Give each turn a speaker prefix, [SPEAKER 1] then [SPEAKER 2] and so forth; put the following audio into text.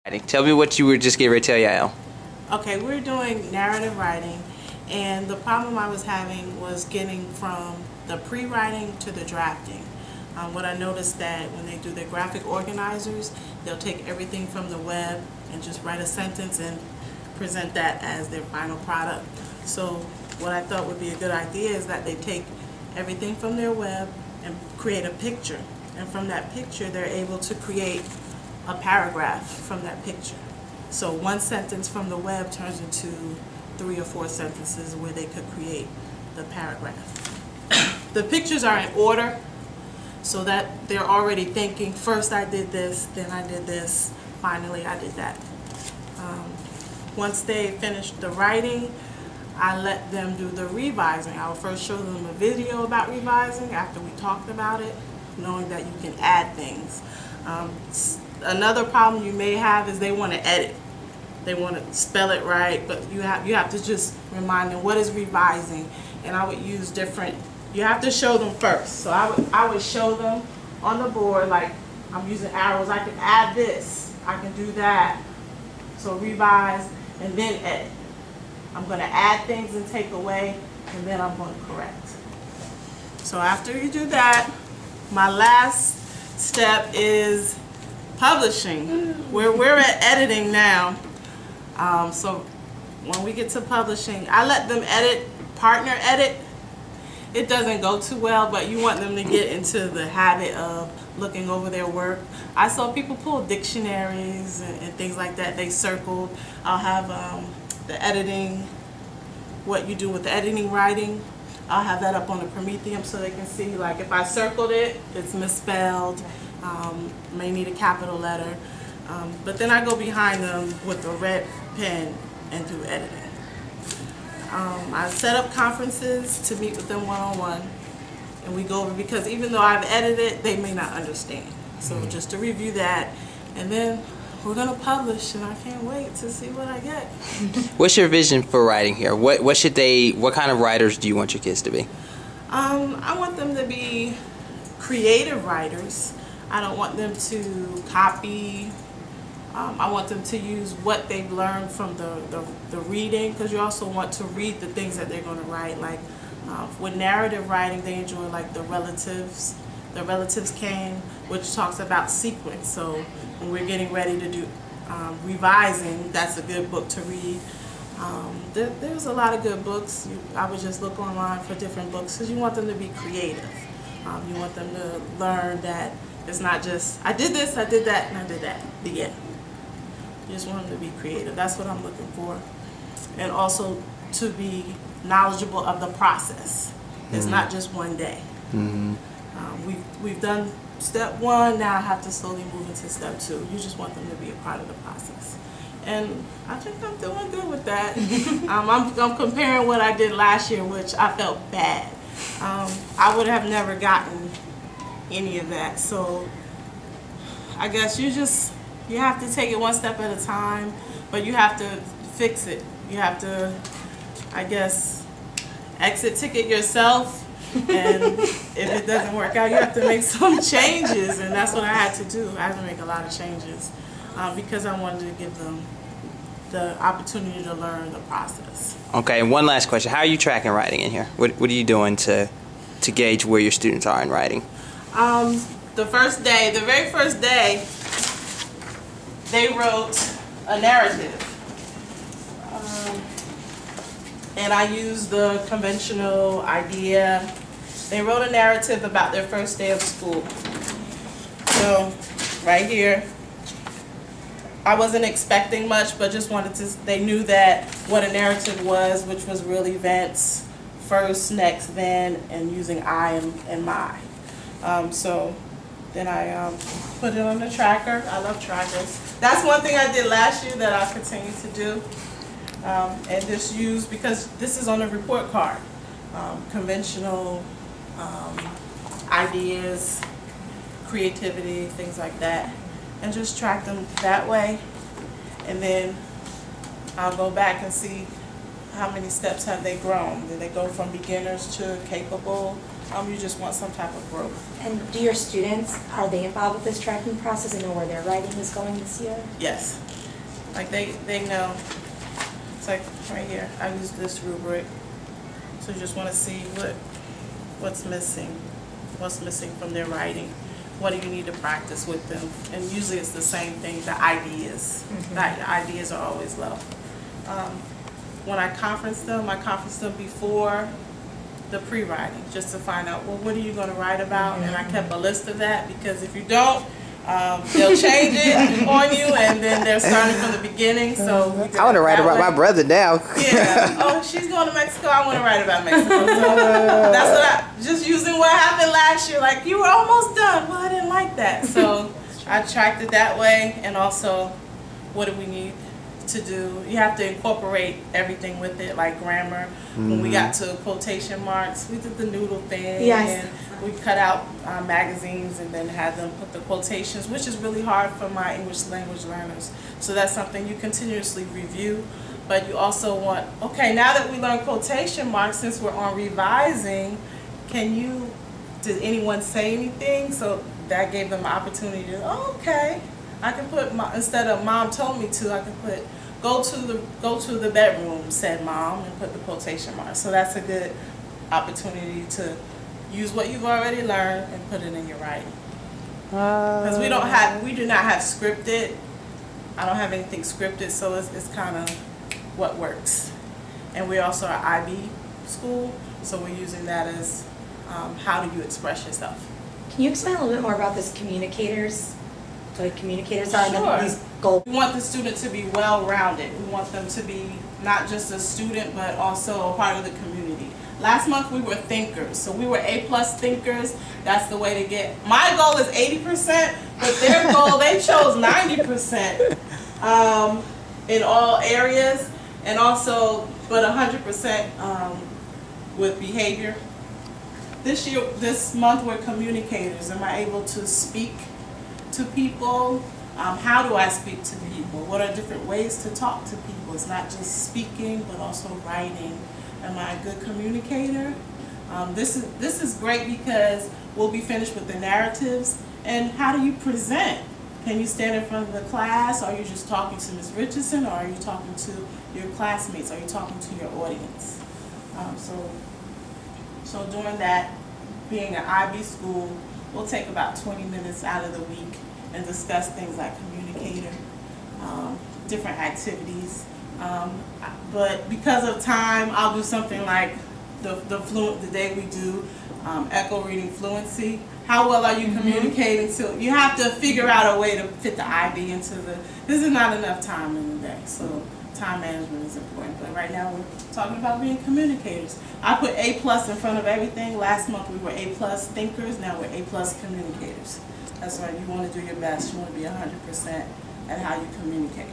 [SPEAKER 1] Tell me what you were just getting ready to tell Yael.
[SPEAKER 2] Okay, we're doing narrative writing, and the problem I was having was getting from the pre-writing to the drafting. What I noticed that when they do their graphic organizers, they'll take everything from the web and just write a sentence and present that as their final product. So what I thought would be a good idea is that they take everything from their web and create a picture, and from that picture they're able to create a paragraph from that picture. So one sentence from the web turns into 3 or 4 sentences where they could create the paragraph. The pictures are in order so that they're already thinking, first I did this, then I did this, finally I did that. Once they finish the writing, I let them do the revising. I will first show them a video about revising after we talked about it, knowing that you can add things. Another problem you may have is they want to edit. They want to spell it right, but you have to just remind them what is revising. And I would use different, you have to show them first. So I would show them on the board, like I'm using arrows, I can add this, I can do that. So revise and then edit. I'm going to add things and take away, and then I'm going to correct. So after you do that, my last step is publishing. We're at editing now. So when we get to publishing, I let them edit, partner edit. It doesn't go too well, but you want them to get into the habit of looking over their work. I saw people pull dictionaries and things like that. They circled. I'll have the editing, what you do with the editing writing. I'll have that up on the Prometheum so they can see, like, if I circled it, it's misspelled, may need a capital letter. But then I go behind them with a red pen and do editing. I set up conferences to meet with them one-on-one, and we go over, because even though I've edited, they may not understand. So just to review that, and then we're going to publish, and I can't wait to see what I get.
[SPEAKER 1] What's your vision for writing here? What kind of writers do you want your kids to be?
[SPEAKER 2] I want them to be creative writers. I don't want them to copy. I want them to use what they've learned from the reading, because you also want to read the things that they're going to write. Like with narrative writing, they enjoy like The Relatives. The Relatives Came, which talks about sequence. So when we're getting ready to do revising, that's a good book to read. There's a lot of good books. I would just look online for different books, because you want them to be creative. You want them to learn that it's not just, I did this, I did that, and I did that. The end. You just want them to be creative. That's what I'm looking for. And also to be knowledgeable of the process. It's not just one day. We've done step 1, now I have to slowly move into step 2. You just want them to be a part of the process. And I think I'm doing good with that. I'm comparing what I did last year, which I felt bad. I would have never gotten any of that. So I guess you have to take it one step at a time, but you have to fix it. You have to, I guess, exit ticket yourself, and if it doesn't work out, you have to make some changes, and that's what I had to do. I had to make a lot of changes because I wanted to give them the opportunity to learn the process.
[SPEAKER 1] Okay, and one last question. How are you tracking writing in here? What are you doing to gauge where your students are in writing?
[SPEAKER 2] The very first day, they wrote a narrative. And I used the conventional idea. They wrote a narrative about their first day of school. So, right here, I wasn't expecting much, but just wanted to, they knew that what a narrative was, which was real events, first, next, then, and using I and my. So then I put it on the tracker. I love trackers. That's one thing I did last year that I'll continue to do. And just use, because this is on a report card, conventional ideas, creativity, things like that, and just track them that way. And then I'll go back and see how many steps have they grown. Did they go from beginners to capable? You just want some type of growth.
[SPEAKER 3] And do your students, are they involved with this tracking process and know where their writing is going this year?
[SPEAKER 2] Yes. Like they know. It's like right here, I use this rubric. So you just want to see what's missing from their writing. What do you need to practice with them? And usually it's the same thing, the ideas. The ideas are always low. When I conference them, I conference them before the pre-writing, just to find out, well, what are you going to write about? And I kept a list of that, because if you don't, they'll change it on you, and then they're starting from the beginning. So we did
[SPEAKER 1] I want to
[SPEAKER 2] it
[SPEAKER 1] write
[SPEAKER 2] that
[SPEAKER 1] about
[SPEAKER 2] way.
[SPEAKER 1] my brother now.
[SPEAKER 2] Yeah. Oh, she's going to Mexico. I want to write about Mexico. So that's what just using what happened last year. Like, you were almost done. Well, I didn't like that. So I tracked it that way. And also, what do we need to do? You have to incorporate everything with it, like grammar. When we got to quotation marks, we did the noodle thing.
[SPEAKER 3] Yes.
[SPEAKER 2] And we cut out magazines and then had them put the quotations, which is really hard for my English language learners. So that's something you continuously review. But you also want, okay, now that we learned quotation marks, since we're on revising, did anyone say anything? So that gave them an opportunity to, oh, okay, I can put, instead of mom told me to, I can put, go to the bedroom, said mom, and put the quotation marks. So that's a good opportunity to use what you've already learned and put it in your writing. Because we do not have scripted. I don't have anything scripted, so it's kind of what works. And we also are IB school, so we're using that as how do you express yourself.
[SPEAKER 3] Can you explain a little bit more about this communicators? Like communicators are
[SPEAKER 2] Sure.
[SPEAKER 3] these goals.
[SPEAKER 2] We want the student to be well-rounded. We want them to be not just a student, but also a part of the community. Last month we were thinkers, so we were A+ thinkers. That's the way to get. My goal is 80%, but their goal, they chose 90% in all areas, and also, but 100% with behavior. This month we're communicators. Am I able to speak to people? How do I speak to people? What are different ways to talk to people? It's not just speaking, but also writing. Am I a good communicator? This is great because we'll be finished with the narratives. And how do you present? Can you stand in front of the class? Are you just talking to Ms. Richardson, or are you talking to your classmates? Are you talking to your audience? So doing that, being an IB school, we'll take about 20 minutes out of the week and discuss things like communicator, different activities. But because of time, I'll do something like the day we do echo reading fluency. How well are you communicating? So you have to figure out a way to fit the IB into this is not enough time in the day, so time management is important. But right now we're talking about being communicators. I put A+ in front of everything. Last month we were A+ thinkers, now we're A+ communicators. That's right, you want to do your best. You want to be 100% at how you communicate.